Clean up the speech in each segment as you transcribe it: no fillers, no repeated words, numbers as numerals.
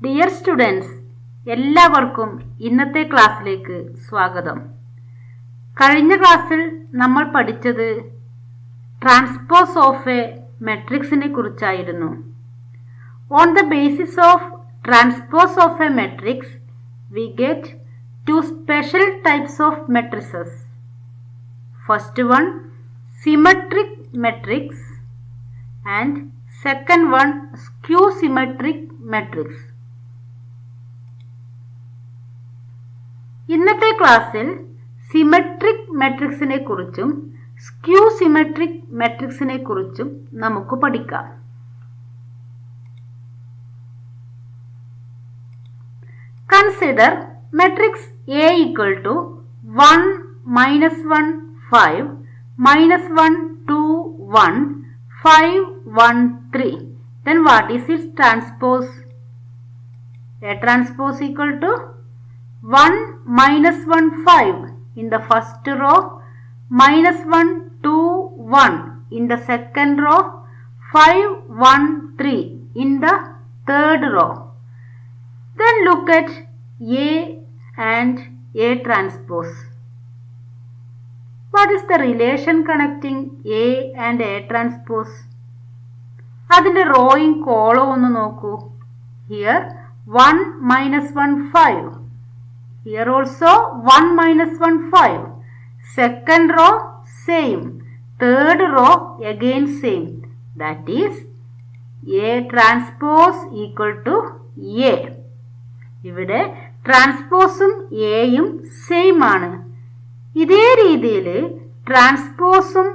Dear students, എല്ലാവർക്കും ഇന്നത്തെ ക്ലാസ്സിലേക്ക് സ്വാഗതം. കഴിഞ്ഞ ക്ലാസ്സിൽ നമ്മൾ പഠിച്ചത് ട്രാൻസ്പോസ് ഓഫ് എ മെട്രിക്സിനെ കുറിച്ചായിരുന്നു. On the basis of transpose of a matrix we get two special types of matrices. First one, symmetric matrix, and second one, skew symmetric matrix. ഇന്നത്തെ ക്ലാസ്സിൽ സിമെട്രിക് മെട്രിക്സിനെ കുറിച്ചും സ്ക്യൂ സിമെട്രിക് മെട്രിക്സിനെ കുറിച്ചും നമുക്ക് പഠിക്കാം. Consider matrix A equal to 1, -1, 5, -1, 2, 1, 5, 1, 3. Then what is its transpose? A transpose equal to 1, -1, 5 in the first row, -1, 2, 1 in the second row, 5, 1, 3 in the third row. Then look at A and A transpose. What is the relation connecting A and A transpose? അതിൻ്റെ റോയും കോളവും ഒന്ന് നോക്കൂ. Here 1, -1, 5. Here also 1, -1, 5. Second row same. Third row again same. That is A transpose equal to A. ഇവിടെ ട്രാൻസ്പോസും എയും same ആണ്. ഇതേ രീതിയിൽ ട്രാൻസ്പോസും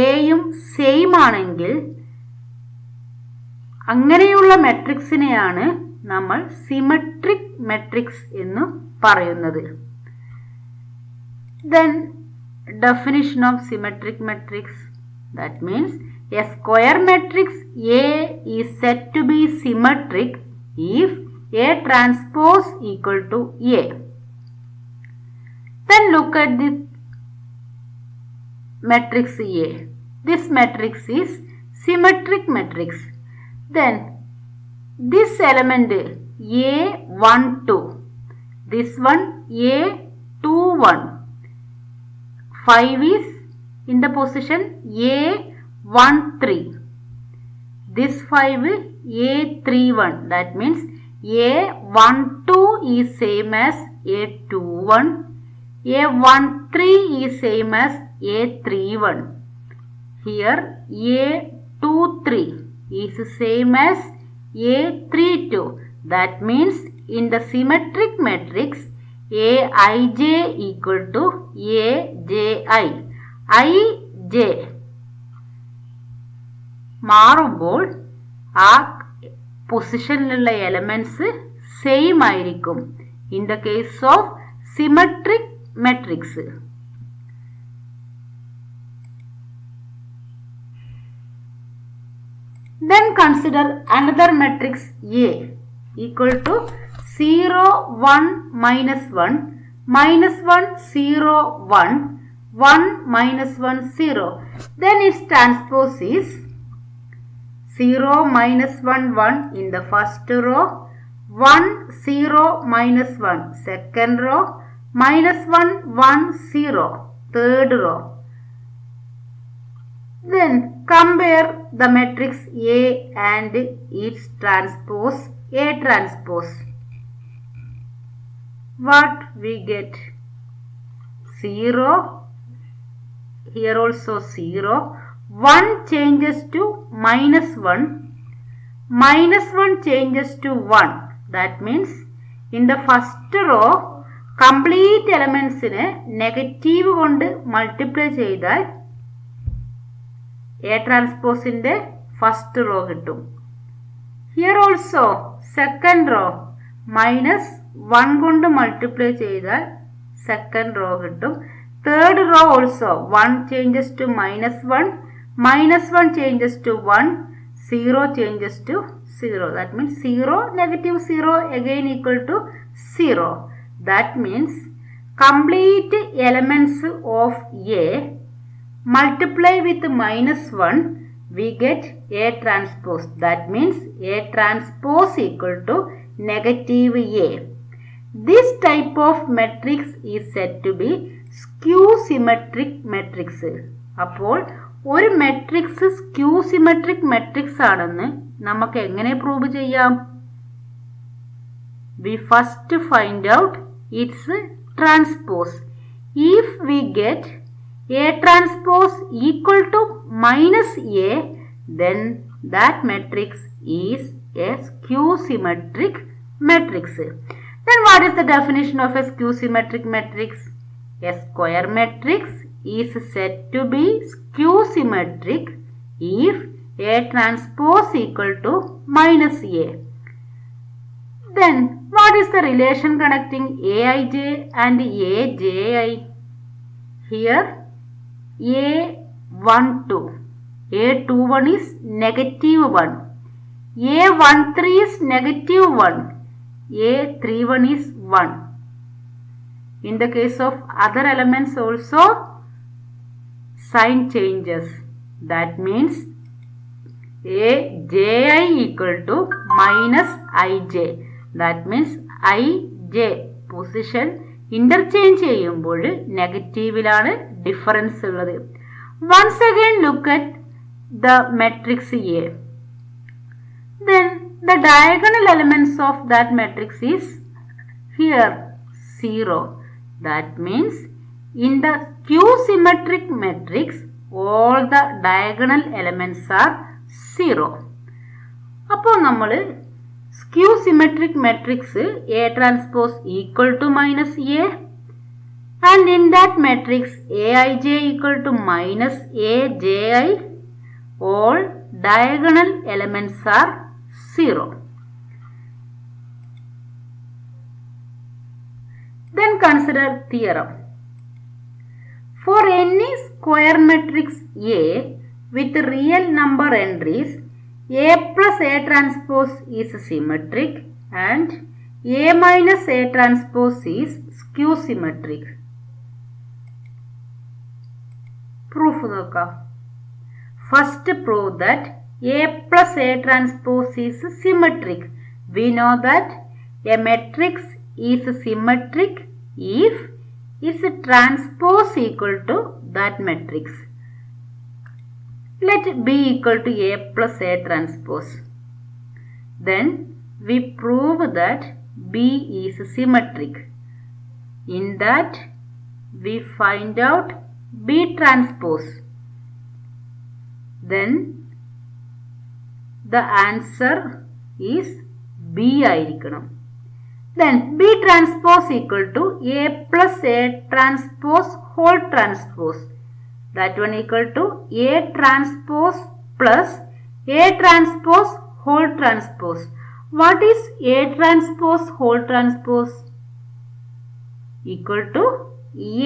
എയും same ആണെങ്കിൽ അങ്ങനെയുള്ള മെട്രിക്സിനെയാണ് നമ്മൾ സിമെട്രിക് മെട്രിക്സ് എന്ന് പറയുന്നത്. Then definition of symmetric matrix, that means a square matrix A is said to be symmetric if A transpose equal to A. Then look at this matrix A. This matrix is symmetric matrix. Then this element A12, this one A21, 5 is in the position A13. This 5 A31, that means A12 is same as A21, A13 is same as A31. Here A23 is same as A32. That means in the symmetric matrix Aij equal to Aji. Ij മാറുമ്പോൾ ആ പൊസിഷനിലുള്ള elements same ആയിരിക്കും in the case of symmetric matrix. Then consider another matrix A equal to 0, 1, -1, -1, 0, 1, 1, -1, 0. Then its transpose is 0, -1, 1 in the first row, 1, 0, -1 second row, -1, 1, 0 third row. Then compare the matrix A and its transpose A transpose. What we get? 0, here also 0, 1 changes to -1, -1 changes to 1. That means in the first row complete elementsനെ negative കൊണ്ട് multiply ചെയ്താൽ A ട്രാൻസ്പോസിന്റെ first row കിട്ടും. Here also second row -1 കൊണ്ട് multiply ചെയ്താൽ second row കിട്ടും. Third row also 1 changes to -1, -1 changes to 1, 0 changes to 0. That means 0, -0 again equal to 0. That means complete elements of A multiply with -1, we get A transpose. That means A transpose equal to negative A. This type of matrix is said to be skew symmetric matrix. അപ്പോൾ ഒരു matrix skew symmetric matrix ആണെന്ന് നമുക്ക് എങ്ങനെ prove ചെയ്യാം? We first find out its transpose. If we get A transpose equal to minus A, then that matrix is a skew symmetric matrix. Then what is the definition of a skew symmetric matrix? A square matrix is said to be skew symmetric if A transpose equal to minus A. Then what is the relation connecting Aij and Aji? Here A12, A21 is negative 1, A13 is negative 1, A31 is 1. In the case of other elements also, sign changes. That means Aji equal to minus Ij. That means Ij position interchange ചെയ്യുമ്പോൾ നെഗറ്റീവിലാണ് difference ഉള്ളത്. Once again look at the matrix A. Then the diagonal elements of that matrix is here 0. That means in the skew symmetric matrix all the diagonal elements are 0. അപ്പോൾ നമ്മൾ skew symmetric matrix A transpose equal to minus A, and in that matrix Aij equal to minus Aji, all diagonal elements are 0. Then consider theorem. For any square matrix A with real number entries, A plus A transpose is symmetric and A minus A transpose is skew symmetric. Proof നോക്കാം. First prove that A plus A transpose is symmetric. We know that a matrix is symmetric if its transpose equal to that matrix. Let B equal to A plus A transpose. Then we prove that B is symmetric. In that we find out B transpose. Then the answer is B ആയിരിക്കണം. Then B transpose equal to A plus A transpose whole transpose. That one equal to A transpose plus A transpose whole transpose. What is A transpose whole transpose? Equal to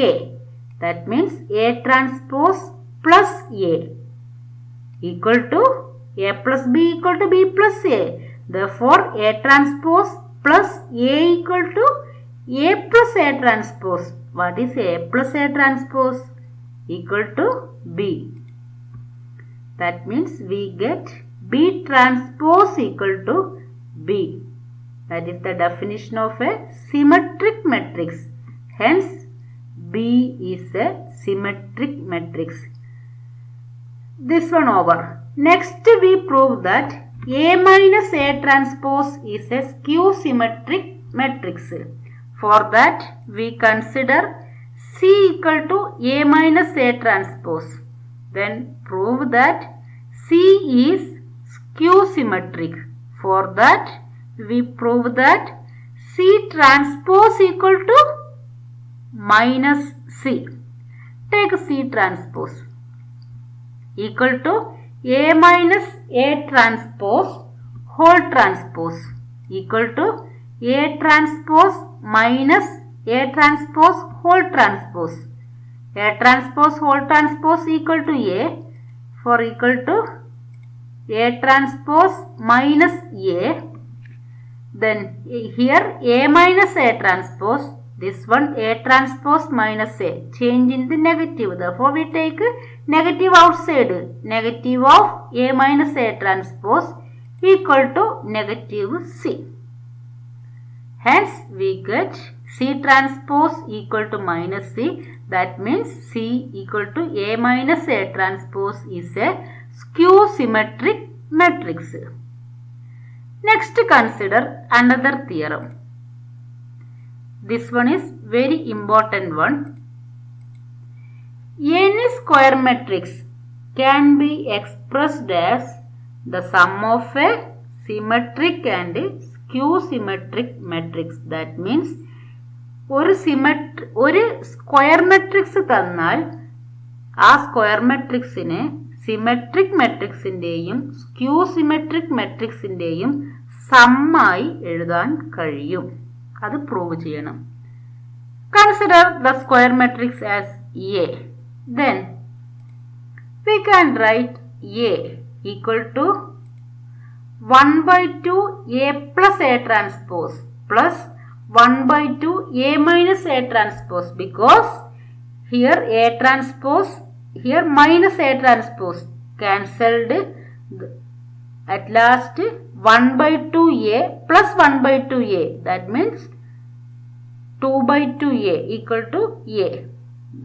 A. That means A transpose plus A equal to A plus B equal to B plus A. Therefore, A transpose plus A equal to A plus A transpose. What is A plus A transpose? Equal to B. That means we get B transpose equal to B. That is the definition of a symmetric matrix. Hence, B is a symmetric matrix. This one over. Next we prove that A minus A transpose is a skew symmetric matrix. For that we consider C equal to A minus A transpose. Then prove that C is skew symmetric. For that we prove that C transpose equal to minus C. Take C transpose equal to A minus A transpose whole transpose equal to A transpose minus A transpose whole transpose. A transpose whole transpose equal to A, for equal to A transpose minus A. Then here A minus A transpose, this one A transpose minus A, change in the negative. Therefore we take negative outside. Negative of A minus A transpose equal to negative C. Hence we get C transpose equal to minus C. That means C equal to A minus A transpose is a skew symmetric matrix. Next, consider another theorem. This one is very important one. Any square matrix can be expressed as the sum of a symmetric and skew symmetric matrix. That means ഒരു square matrix തന്നാൽ ആ square മെട്രിക്സിനെ symmetric മെട്രിക്സിന്റെയും skew symmetric മെട്രിക്സിന്റെയും സമ്മായി എഴുതാൻ കഴിയും. അത് prove ചെയ്യണം. Consider the square matrix as A. Then we can write A equal to 1 by 2 A plus A transpose plus 1 by 2 A minus A transpose, because here A transpose, here minus A transpose cancelled. At last 1 by 2A plus 1 by 2A, that means 2 by 2A equal to A.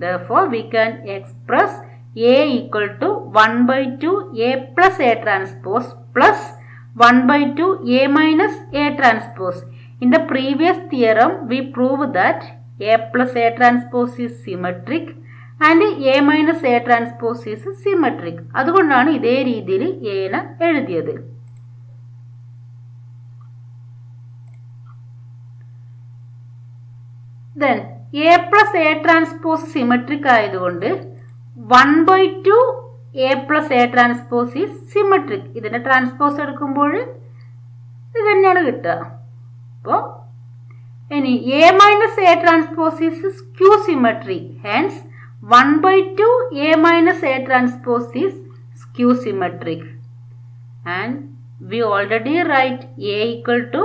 Therefore, we can express A equal to 1 by 2 A plus A transpose plus 1 by 2 A minus A transpose. In the previous theorem, we proved that A plus A transpose is symmetric and A minus A transpose is symmetric. അതുകൊണ്ടാണ് ഇതേ രീതിയിൽ A എഴുതിയത്. Then A plus A transpose symmetric ആയതുകൊണ്ട് 1 by 2 A plus A transpose is symmetric. ഇതിന്റെ transpose എടുക്കുമ്പോൾ ഇത് തന്നെയാണ് കിട്ടുക. അപ്പോൾ ഇനി A minus A transpose is skew symmetry. Hence 1 by 2 A minus A transpose is skew symmetric. And we already write A equal to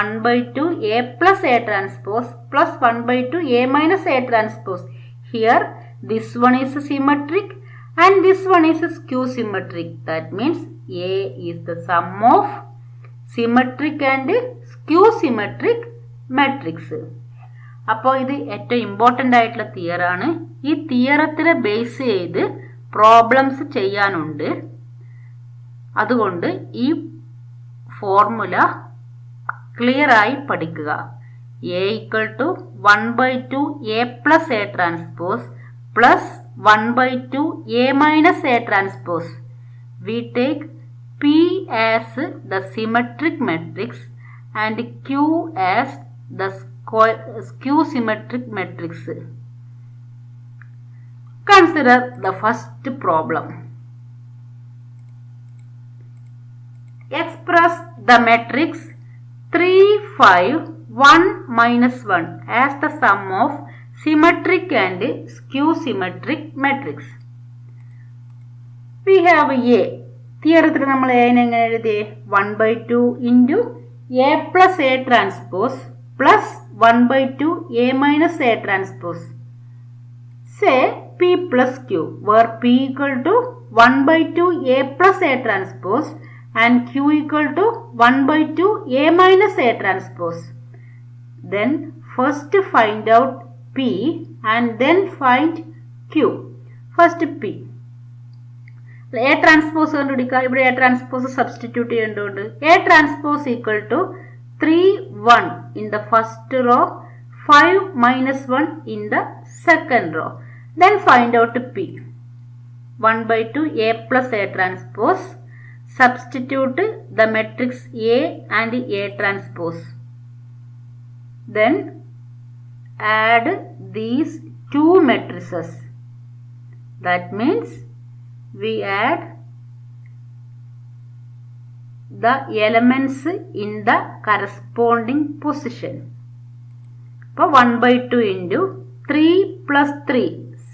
1 by 2 A plus A transpose plus 1 by 2 A minus A transpose. Here this one is symmetric and this one is skew symmetric. That means A is the sum of symmetric and skew symmetric matrix. അപ്പോൾ ഇത് ഏറ്റവും important ആയിട്ടുള്ള തിയറാണ്. ഈ തിയറത്തിനെ base ചെയ്ത് problems ചെയ്യാനുണ്ട്. അതുകൊണ്ട് ഈ formula clear ആയി പഠിക്കുക. A equal to 1 by 2 A plus A transpose plus 1 by 2 A minus A transpose. We take P as the symmetric matrix and Q as the skew symmetric matrix. Consider the first problem. Express the matrix 3, 5, 1 minus 1 as the sum of symmetric and skew symmetric matrix. We have A. തിയറത്തിൽ നമ്മൾ A എങ്ങനെ എഴുതി? 1 by 2 into A plus A transpose plus 1 by 2 A minus A transpose. Say P plus Q, where P equal to 1 by 2 A plus A transpose and Q equal to 1 by 2 A minus A transpose. Then first find out P and then find Q. First P. A transpose കണ്ടുപിടിക്കുക. ഇവിടെ A transpose substitute ചെയ്യേണ്ടതുണ്ട്. A transpose equal to 3, 1 in the first row, 5 minus 1 in the second row. Then find out P. 1 by 2 A plus A transpose. Substitute the matrix A and A transpose. Then add these two matrices. That means we add the elements in the corresponding position. So 1 by 2 into 3 plus 3,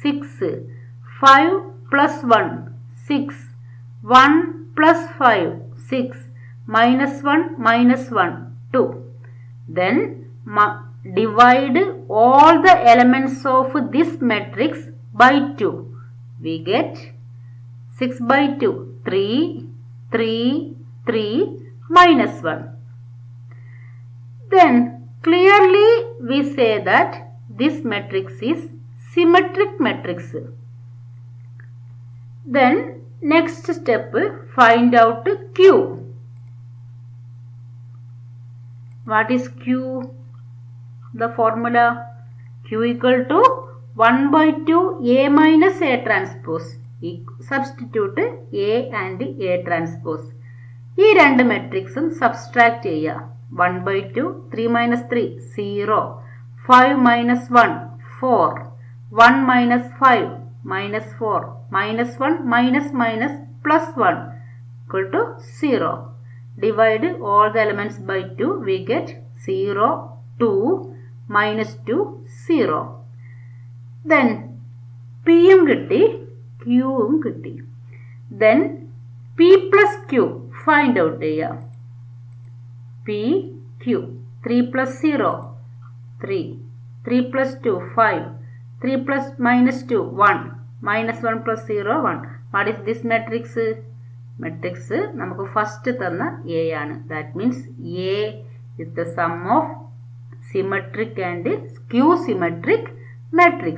6, 5 plus 1, 6, 1 plus 5, 6, minus 1, minus 1, 2. Then divide all the elements of this matrix by 2. We get 6 by 2, 3, 3, 3, minus 1. Then Clearly we say that this matrix is symmetric matrix. Then next step, find out Q. What is Q? The formula Q equal to 1 by 2 A minus A transpose. Substitute A and A transpose. ഈ രണ്ട് മെട്രിക്സും subtract ചെയ്യുക. 1 by 2, 3 minus 3, 0. 5 minus 1, 4. 1 minus 5, minus 4. Minus 1, minus, plus 1 equal to 0. Divide all the elements by 2. We get 0, 2, minus 2, 0. Then P യും കിട്ടി, Q യും കിട്ടി. Then P plus Q find out ചെയ്യുക. P, Q. 3 plus 0, 3. 3 plus 2, 5. 3 plus minus 2, 1. Minus 1 plus 0, 1. What is this matrix? Matrix നമുക്ക് first തന്ന A ആണ്. That means A is the sum of symmetric and skew symmetric matrix.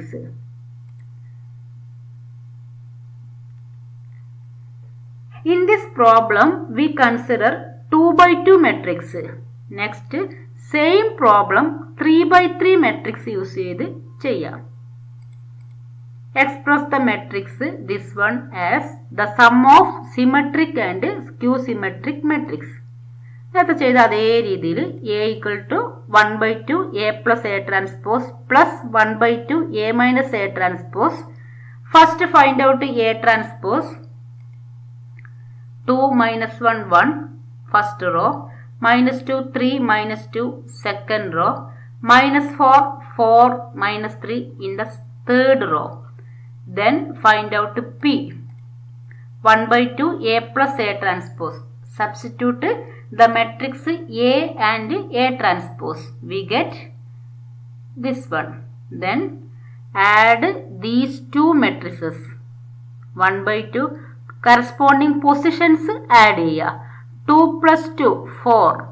In this problem, we consider 2 by 2 matrix. Next, same problem 3 by 3 matrix use ചെയ്ത് ചെയ്യാം. Express the matrix, this one, as the sum of symmetric and skew symmetric matrix. നേരത്തെ ചെയ്ത അതേ രീതിയിൽ A equal to 1 by 2 A plus A transpose plus 1 by 2 A minus A transpose. First find out A transpose. 2 minus 1, 1, first row, minus 2, 3, minus 2, second row, minus 4, 4, minus 3 in the third row. Then find out P. 1 by 2 A plus A transpose. Substitute the matrix A and A transpose. We get this one. Then add these two matrices. 1 by 2 corresponding positions add ചെയ്യുക. 2 plus 2, 4.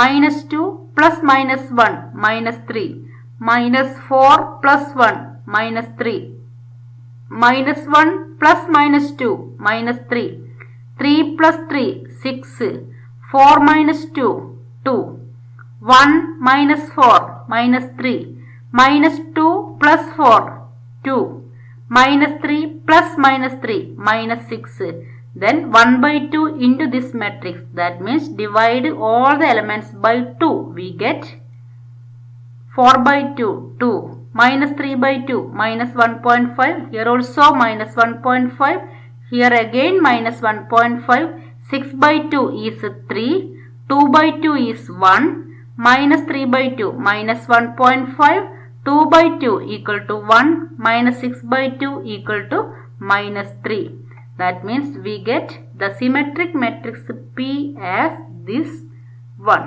Minus 2 plus minus 1, minus 3. Minus 4 plus 1, minus 3. Minus 1 plus minus 2, minus 3. 3 plus 3, 6. 4 minus 2, 2. 1 minus 4, minus 3. Minus 2 plus 4, 2. Minus 3 plus minus 3, minus 6. Then 1 by 2 into this matrix. That means divide all the elements by 2. We get 4 by 2, 2. Minus 3 by 2, minus 1.5. Here also minus 1.5. Here again minus 1.5. 6 by 2 is 3. 2 by 2 is 1. Minus 3 by 2, minus 1.5. 2 by 2 equal to 1, minus 6 by 2 equal to minus 3. That means we get the symmetric matrix P as this one.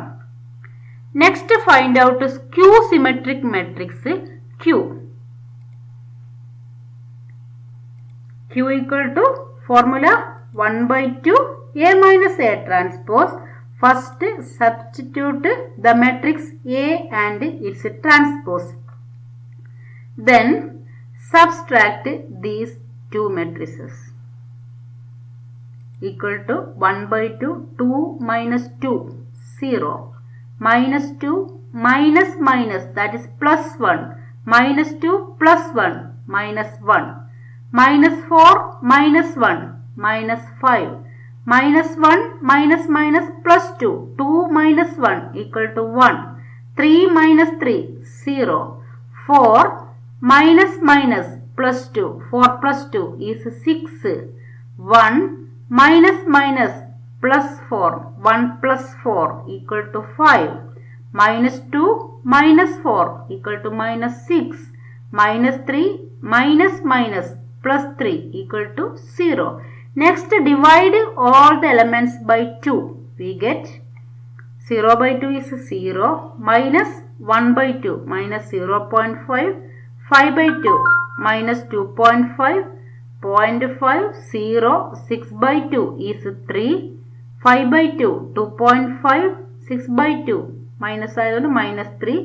Next find out skew symmetric matrix Q. Q equal to formula 1 by 2 A minus A transpose. First substitute the matrix A and its transpose. Then subtract these two matrices. Equal to 1 by 2, 2 minus 2, 0. Minus 2 minus minus, that is plus 1. Minus 2 plus 1, minus 1. Minus 4 minus 1, minus 5. Minus 1 minus minus plus 2. 2 minus 1 equal to 1. 3 minus 3, 0. 4 minus minus plus 2. 4 plus 2 is 6. 1 minus minus plus 4. 1 plus 4 equal to 5. Minus 2 minus 4 equal to minus 6. Minus 3 minus minus plus 3 equal to 0. Next divide all the elements by 2. We get 0 by 2 is 0. Minus 1 by 2 minus 0.5. 5 by 2 minus 2.5. 0.5, 0. 6 by 2 is 3. 5 by 2, 2.5. 6 by 2, minus ആയതുകൊണ്ട് -3.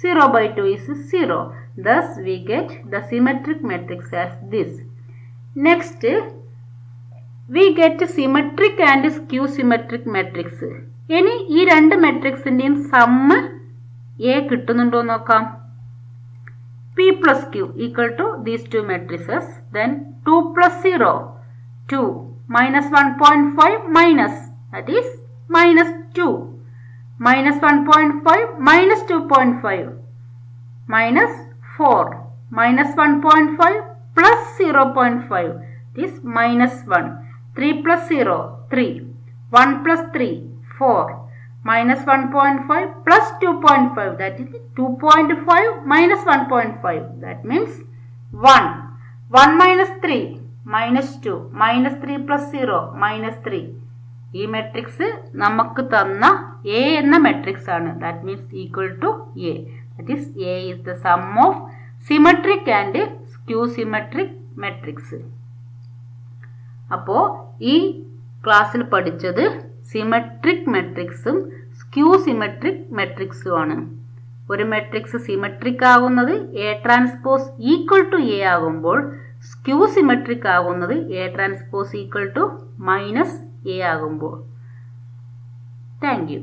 0/2 is 0. Thus we get the symmetric matrix as this. Next, we get symmetric and skew symmetric matrix. ഇനി ഈ രണ്ട് മെട്രിക്സിന്റെയും sum A കിട്ടുന്നുണ്ടോ നോക്കാം. P plus Q equal to these two matrices. Then 2 plus 0, 2, minus 1.5 minus, that is minus 2, minus 1.5 minus 2.5, minus 4, minus 1.5 plus 0.5, this minus 1, 3 plus 0, 3, 1 plus 3, 4, minus 1.5 plus 2.5, that is 2.5 minus 1.5, that means 1, 1 minus 3, minus 2, minus 3 plus 0, minus 3. ഈ matrix നമുക്ക് തന്ന A എന്ന matrix ആണ്. That means equal to A. That is A is the sum of symmetric and skew symmetric matrix. അപ്പോൾ ഈ ക്ലാസ്സിൽ പഠിച്ചത് symmetric മെട്രിക്സും സ്ക്യൂ സിമെട്രിക് മെട്രിക്സും ആണ്. ഒരു മെട്രിക്സ് സിമെട്രിക് ആകുന്നത് A transpose equal to A ആകുമ്പോൾ സ്ക്യൂ സിമെട്രിക് ആകുന്നത് A transpose equal to -A ആകുമ്പോൾ. Thank U.